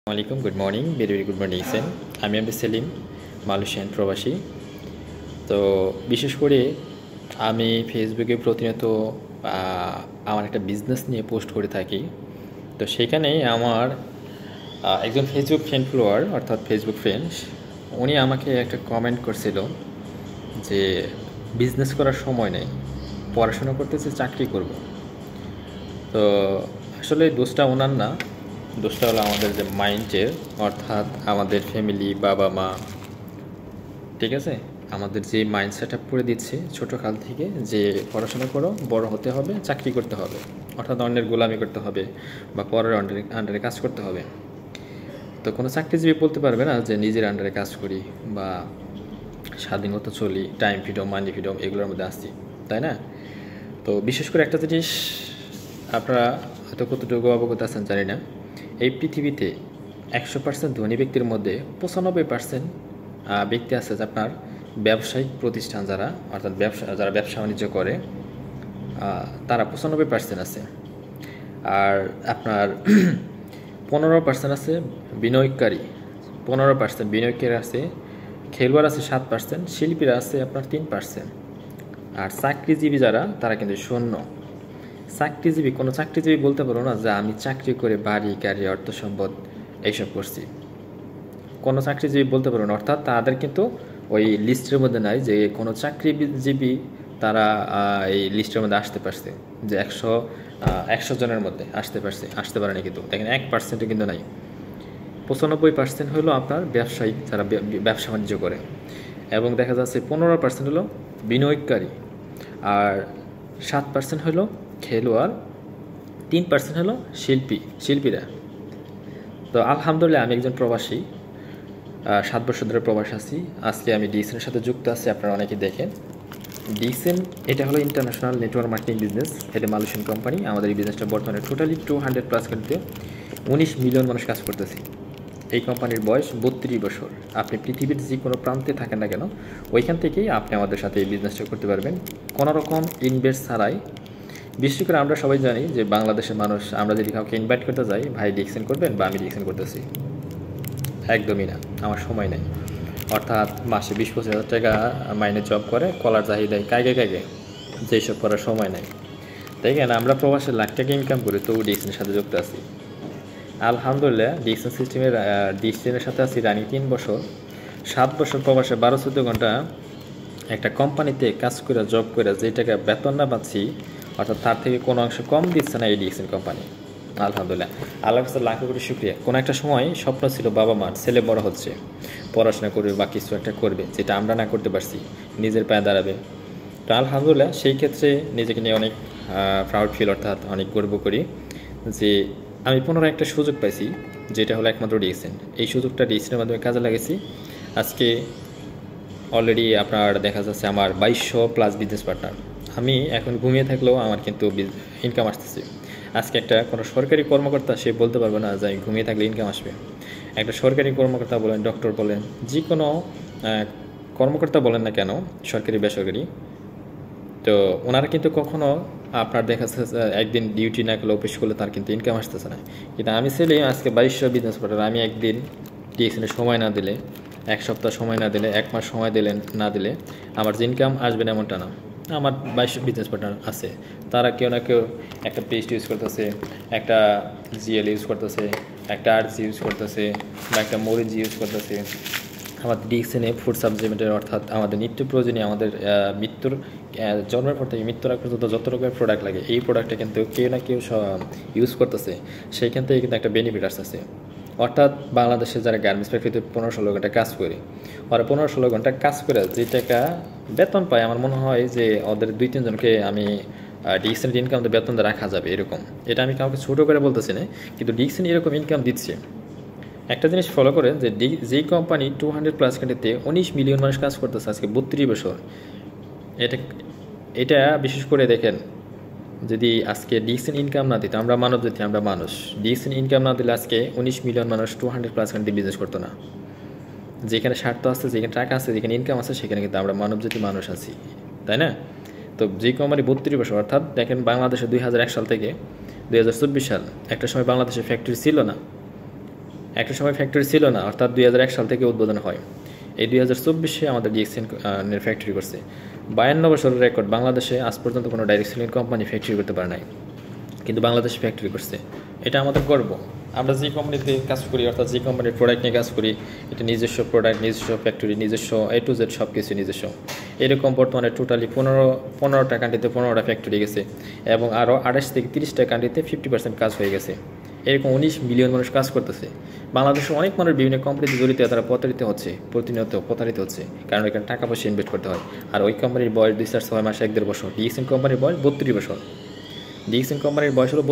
আসসালামাইকুম, good morning, very good morning Sen. আমি Selim, Malaysian প্রবাসী। তো বিশেষ করে আমি ফেসবুকে প্রতিনিয়ত আমার একটা বিজনেস নিয়ে পোস্ট করে থাকি। তো সেখানে আমার একজন ফেসবুক ফ্রেন্ড ফলোয়ার, অর্থাৎ ফেসবুক ফ্রেন্ড, উনি আমাকে একটা কমেন্ট করছিল যে বিজনেস করার সময় নেই, পড়াশোনা করতেছে, চাকরি করব। তো আসলে দোষটা ওনার না, দোষটা হলো আমাদের যে মাইন্ডের, অর্থাৎ আমাদের ফ্যামিলি, বাবা মা, ঠিক আছে, আমাদের যে মাইন্ড সেট আপ করে দিচ্ছে ছোটোকাল থেকে যে পড়াশোনা করো, বড় হতে হবে, চাকরি করতে হবে, অর্থাৎ অন্যের গোলামি করতে হবে বা পরের আন্ডারে কাজ করতে হবে। তো কোনো চাকরিজীবী বলতে পারবে না যে নিজের আন্ডারে কাজ করি বা স্বাধীনতা চলি, টাইম ফ্রিডম, মানি ফ্রিডম এগুলোর মধ্যে আসছি, তাই না? তো বিশেষ করে একটা জিনিস আপনারা হয়তো কতটুকু অবগত আছেন জানি না, এই পৃথিবীতে 100% ধনী ব্যক্তির মধ্যে 95% ব্যক্তি আছে যে আপনার ব্যবসায়িক প্রতিষ্ঠান, যারা অর্থাৎ যারা ব্যবসা বাণিজ্য করে, তারা 95% আছে। আর আপনার 15% আছে বিনিয়োগকারী, 15% বিনিয়োগকারী আছে, খেলোয়াড় আছে 7%, শিল্পীরা আছে আপনার 3%। আর চাকরিজীবী যারা, তারা কিন্তু শূন্য। কোনো চাকরিজীবী বলতে পারো না যে আমি চাকরি করে বাড়ি গাড়ি অর্থ সম্পদ এইসব করছি, কোনো চাকরিজীবী বলতে পারো না। অর্থাৎ তাদের কিন্তু ওই লিস্টের মধ্যে নাই যে কোনো চাকরিজীবী তারা এই লিস্টের মধ্যে আসতে পারছে, যে 100 জনের মধ্যে আসতে পারেনি। কিন্তু দেখেন 1%ও কিন্তু নাই। 95% হলো আপনার ব্যবসায়িক, যারা ব্যবসা বাণিজ্য করে, এবং দেখা যাচ্ছে 15% হলো বিনিয়োগকারী, আর 7% হলো খেলোয়াড়, 3% হলো শিল্পীরা। তো আলহামদুলিল্লাহ আমি একজন প্রবাসী, 7 বছর ধরে প্রবাস আছি। আজকে আমি ডিএসএনের সাথে যুক্ত আছি, আপনারা অনেকে দেখেন। ডিএসএন এটা হলো ইন্টারন্যাশনাল নেটওয়ার্ক মার্কেটিং বিজনেস, এটা মালয়েশিয়ান কোম্পানি। আমাদের এই বিজনেসটা বর্তমানে টোটালি 200+ কান্ট্রিতে 19 মিলিয়ন মানুষ কাজ করতেছে। এই কোম্পানির বয়স 32 বছর। আপনি পৃথিবীর যে কোনো প্রান্তে থাকেন না কেন, ওইখান থেকেই আপনি আমাদের সাথে এই বিজনেসটা করতে পারবেন কোনো রকম ইনভেস্ট ছাড়াই। বিশেষ করে আমরা সবাই জানি যে বাংলাদেশের মানুষ, আমরা যদি কাউকে ইনভাইট করতে যাই, ভাই ডিএসএন করবেন বা আমি ডিএসএন করতেছি, একদমই না, আমার সময় নেই। অর্থাৎ মাসে 20-25 হাজার টাকা মাইনে জব করে, কলার চাহিদায় কায়গে যেসব করার সময় নেই। তাই কেন আমরা প্রবাসে লাখ টাকা ইনকাম করি, তো ডিএসএনের সাথে যুক্ত আছি। আলহামদুলিল্লাহ ডিএসএনের সাথে আছি রানিং 3 বছর। 7 বছর প্রবাসে 12-14 ঘন্টা একটা কোম্পানিতে কাজ করে, জব করে যে টাকা বেতন না পাচ্ছি, অর্থাৎ তার থেকে কোনো অংশ কম দিচ্ছে না এই ডিএসএন কোম্পানি। আলহামদুলিল্লাহ, আল্লাহর কাছে লাখো কোটি শুকরিয়া। কোনো একটা সময় স্বপ্ন ছিল বাবা মার, ছেলে বড় হচ্ছে, পড়াশোনা করবে বা কিছু একটা করবে, যেটা আমরা না করতে পারছি, নিজের পায়ে দাঁড়াবে। তো আলহামদুলিল্লাহ সেই ক্ষেত্রে নিজেকে নিয়ে অনেক প্রাউড ফিল, অর্থাৎ অনেক গর্ব করি যে আমি পুনরায় একটা সুযোগ পাইছি, যেটা হলো একমাত্র ডিএসএন। এই সুযোগটা ডিএসএনের মাধ্যমে কাজে লাগাইছি। আজকে অলরেডি আপনার দেখা যাচ্ছে আমার 2200+ বিজনেস পার্টনার। আমি এখন ঘুমিয়ে থাকলেও আমার কিন্তু ইনকাম আসতেছে। আজকে একটা কোনো সরকারি কর্মকর্তা সে বলতে পারবে না যে আমি ঘুমিয়ে থাকলে ইনকাম আসবে। একটা সরকারি কর্মকর্তা বলেন, ডক্টর বলেন, যে কোনো কর্মকর্তা বলেন না কেন, সরকারি বেসরকারি, তো ওনারা কিন্তু কখনো আপনার দেখা যাচ্ছে একদিন ডিউটি না করলে, অফিস করলে তার কিন্তু ইনকাম আসতেছে না। কিন্তু আমি ছেলে আজকে 2200 বিজনেস পার্টনার, আমি একদিন ডিএসএনের সময় না দিলে, 1 সপ্তাহ সময় না দিলে, 1 মাস সময় না দিলে আমার যে ইনকাম আসবে না এমনটা না। আমার 2200 বিজনেস পার্টনার আছে, তারা কেউ না কেউ একটা পেস্ট ইউজ করতেছে, একটা জিএল ইউজ করতেছে, একটা আরজি ইউজ করতেছে, বা একটা মরিচ ইউজ করতেছে। আমাদের ডিএসএনে ফুড সাপ্লিমেন্টের, অর্থাৎ আমাদের নিত্য প্রয়োজনীয়, আমাদের জন্মের পর থেকে মৃত্যুর আগ পর্যন্ত যত রকমের প্রোডাক্ট লাগে, এই প্রোডাক্টটা কিন্তু কেউ না কেউ ইউজ করতেছে। সেইখান থেকে কিন্তু একটা বেনিফিট আসতেছে। অর্থাৎ বাংলাদেশে যারা গার্মেন্টস ফ্যাক্টরিতে 15-16 ঘন্টা কাজ করে, ওরা 15-16 ঘন্টা কাজ করে যে টাকা বেতন পায়, আমার মনে হয় যে ওদের 2-3 জনকে আমি ডিএসএন ইনকাম বেতন রাখা যাবে এরকম। এটা আমি কাউকে ছোটো করে বলতেছি না, কিন্তু ডিএসএন এরকম ইনকাম দিচ্ছে। একটা জিনিস ফলো করেন যে যেই কোম্পানি 200+ কান্ট্রিতে 19 মিলিয়ন মানুষ কাজ করতেছে আজকে 32 বছর, এটা এটা বিশেষ করে দেখেন, যদি আজকে ডিএসএন ইনকাম না দিত, আমরা মানব জাতি, আমরা মানুষ, ডিএসএন ইনকাম না দিলে আজকে 19 মিলিয়ন মানুষ 200+ কান্ট্রিতে বিজনেস করতো না। যেখানে স্বার্থ আছে, যেখানে টাকা আছে, যেখানে ইনকাম আছে, সেখানে কিন্তু আমরা মানব জাতি মানুষ আছি, তাই না? তো যে কোম্পানি 32 বছর, অর্থাৎ দেখেন বাংলাদেশে 2001 সাল থেকে 2024 সাল, একটা সময় বাংলাদেশে ফ্যাক্টরি ছিল না, একটা সময় ফ্যাক্টরি ছিল না, অর্থাৎ 2001 সাল থেকে উদ্বোধন হয়। এই 2024-এ আমাদের ডিএক্সএন ফ্যাক্টরি করছে। 52 বছরের রেকর্ড, বাংলাদেশে আজ পর্যন্ত কোনো ডাইরেক্ট সেলিং কোম্পানি ফ্যাক্টরি করতে পারে নাই, কিন্তু বাংলাদেশে ফ্যাক্টরি করছে। এটা আমাদের গর্ব। আমরা যে কোম্পানিতে কাজ করি, অর্থাৎ যে কোম্পানির প্রোডাক্ট নিয়ে কাজ করি, এটা নিজস্ব প্রোডাক্ট, নিজস্ব ফ্যাক্টরি, নিজস্ব A to Z সব কিছু নিজস্ব। এরকম বর্তমানে টোটালি 15টা কান্ট্রিতে 15টা ফ্যাক্টরি গেছে, এবং আরও 28 থেকে 30টা কান্ট্রিতে 50% কাজ হয়ে গেছে। এরকম 19 মিলিয়ন মানুষ কাজ করতেছে। বাংলাদেশে অনেক মানুষ বিভিন্ন কোম্পানিতে জড়িত, তারা প্রতারিত হচ্ছে, প্রতিনিয়ত প্রতারিত হচ্ছে, কারণ এখানে টাকা পয়সা ইনভেস্ট করতে হয়। আর ওই কোম্পানির বয়স 2-6 মাস, 1-1.5 বছর। ডিএক্সএন কোম্পানির বয়স 32 বছর। ডিএক্সএন কোম্পানির বয়স হলো